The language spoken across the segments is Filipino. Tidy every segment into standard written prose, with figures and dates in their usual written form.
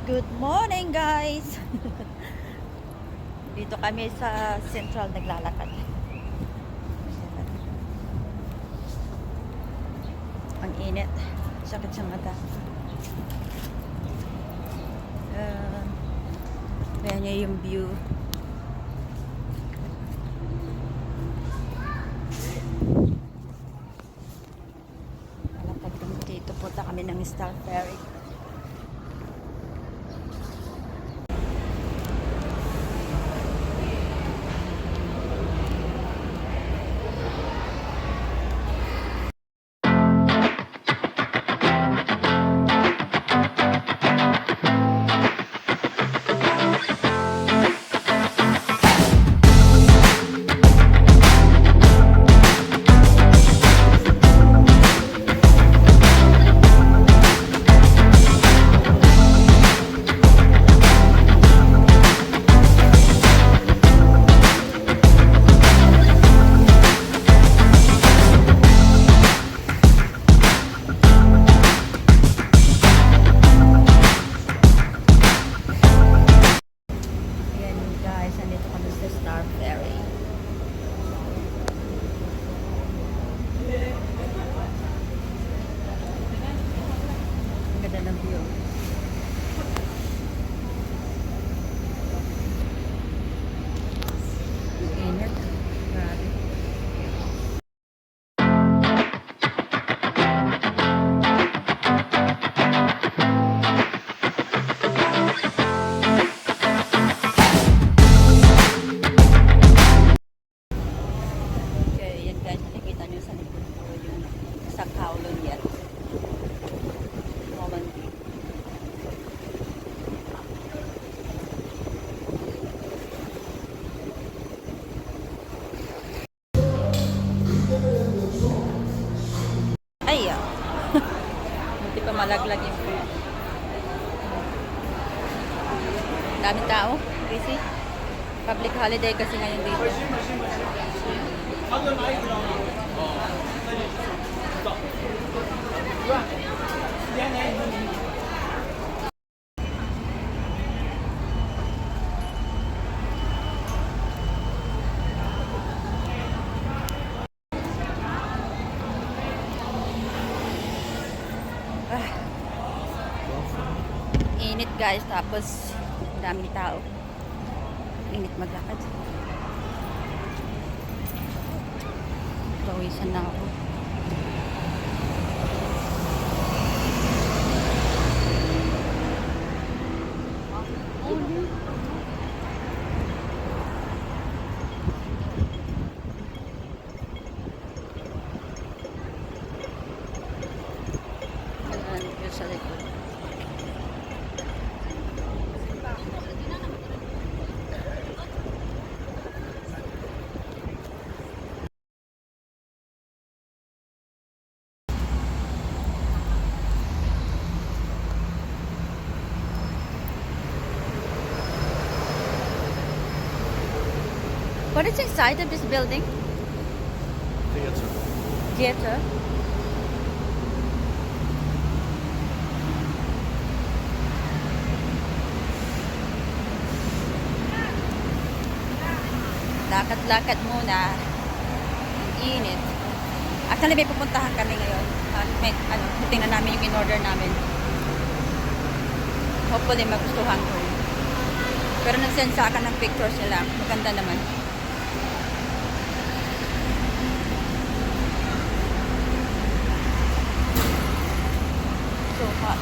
Good morning, guys! Dito kami sa Central naglalakad. Ang init. Sakit sa mata. Kaya niya yung view. Lalakad kami dito. Punta kami ng Star Ferry. Star Ferry. Ang ganda ng view. Ang init. Grabe. Ay, hindi pa malaglag yung po. Daming tao. Busy. Public holiday kasi ngayon dito. Init guys, tapos daming tao. Init maglakad. Pawisan na ako. Ayan, sa likod. What is inside of this building? Theater. Theater. Lakad-lakad muna. Init. Actually, may pupuntahan kami ngayon. Tingnan namin yung in-order namin. Hopefully, magustuhan ko. Pero nag-send sa akin ng pictures nila. Maganda naman. So hot.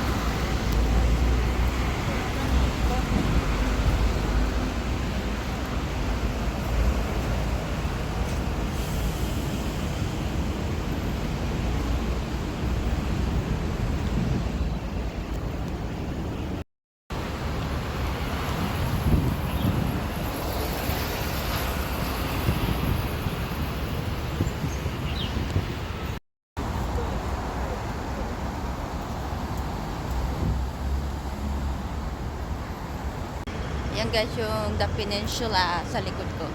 Yan guys yung The Peninsula sa likod ko.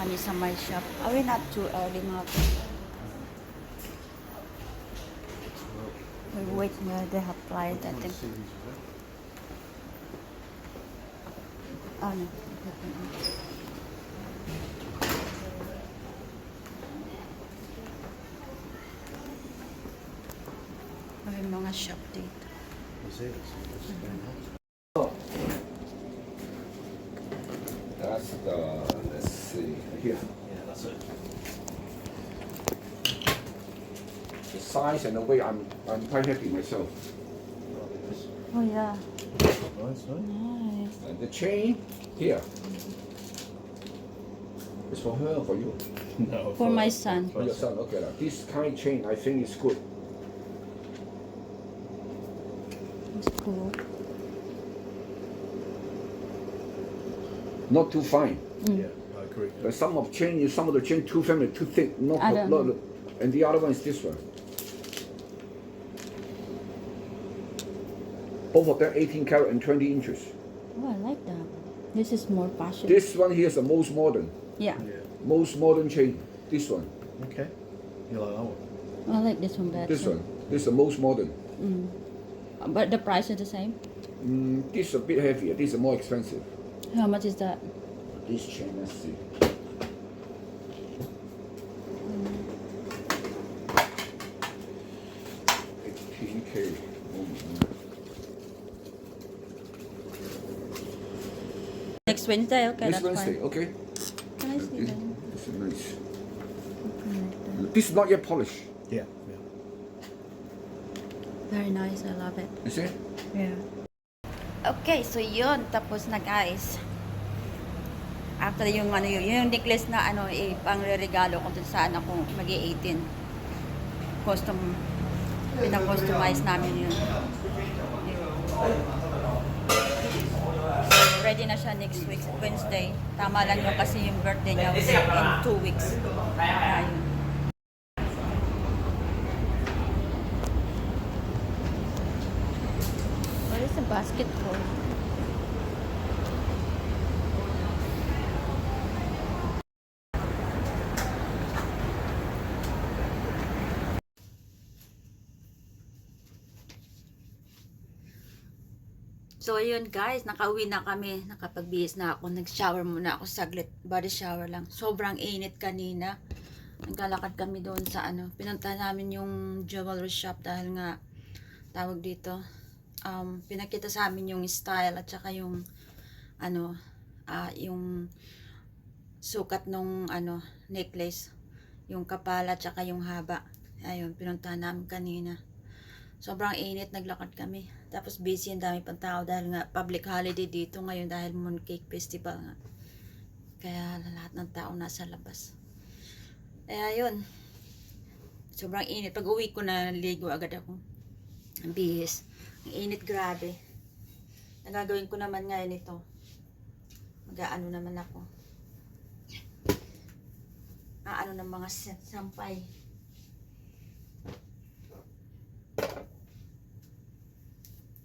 kami sa my shop. Are we not too early mga to? We wait here. They have applied, I think. Oh, no. May mga shop dito. That's the, let's see, here. Yeah, that's it. The size and the weight, I'm quite happy myself. Oh, yeah. Nice, no? Nice. And the chain, here. It's for her or for you? No. For my son. For your son, okay. This kind of chain, I think is good. It's cool. Not too fine. Yeah, I agree. But some of the chain too family, too thick. Not, I don't know. And the other one is this one. Both of them 18 karat and 20 inches. Oh, I like that. This is more fashion. This one here is the most modern. Yeah. Yeah. Most modern chain. This one. Okay. You like that one? I like this one better. This one. This is the most modern. But the price is the same. This is a bit heavier. This is more expensive. How much is that? This chain, let's see. $18K. Next Wednesday, okay, This that's Wednesday, fine. okay. Can I see This, them? this is nice. Something like This is not yet polished. Yeah. that. Very nice, I love it. You see? Yeah. Okay, so yun, tapos na guys. After yung ano yung necklace na ano pang-regalo ko dun sa anak ko, magi-18. Custom pinang-customize namin yun. So, ready na siya next week, Wednesday. Tama lang yun kasi yung birthday niya in 2 weeks. Ayun. What is the basket for? So, ayun guys, nakauwi na kami. Nakapagbihis na ako. Nag-shower muna ako saglit. Body shower lang. Sobrang init kanina. Naglalakad kami doon sa ano. Pinunta namin yung jewelry shop dahil nga tawag dito. Pinakita sa amin yung style at saka yung ano, yung sukat nung ano, necklace. Yung kapala at saka yung haba. Ayun, pinunta namin kanina. Sobrang init, naglakad kami. Tapos busy, ang dami pang tao dahil nga public holiday dito ngayon dahil Mooncake Festival nga. Kaya lahat ng tao nasa labas. Kaya yun. Sobrang init. Pag uwi ko na, ligo agad ako. Ang bihis. Ang init, grabe. Nagagawin ko naman ngayon ito. Mag-aano naman ako. Ano ng mga sampay.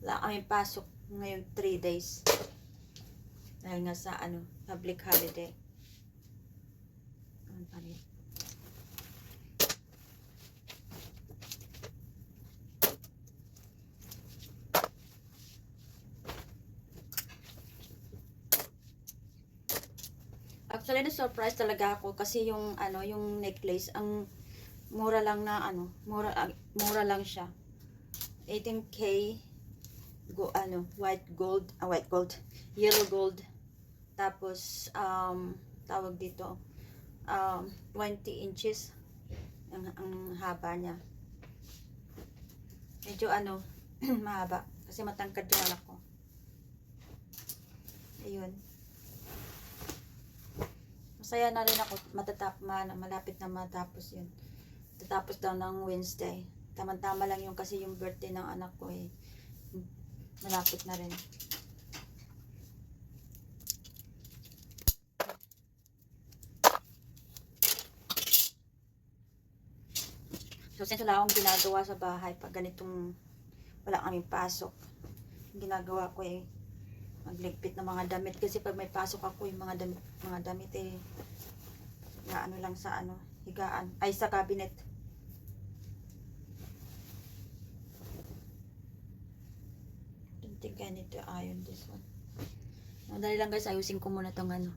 Wala kami pasok ngayon 3 days. Dahil nga sa ano, public holiday. Ano pa rin? Actually, na-surprise talaga ako kasi yung ano, yung necklace, ang mura lang na ano, mura lang siya. 18K white gold, yellow gold. Tapos tawag dito 20 inches ang haba niya. Medyo ano, mahaba kasi matangkad yung anak ko. Ayun. Masaya na rin ako, malapit na matapos yun. Tatapos daw ng Wednesday. Tama-tama lang yung kasi yung birthday ng anak ko malapit na rin. So, since wala akong ginagawa sa bahay pag ganitong wala kaming pasok, ginagawa ko magligpit ng mga damit kasi pag may pasok ako yung mga damit Na ano lang sa ano, higaan. Ay, sa cabinet. Don't think I need to iron this one. Madali lang guys, ayusin ko muna tong ano.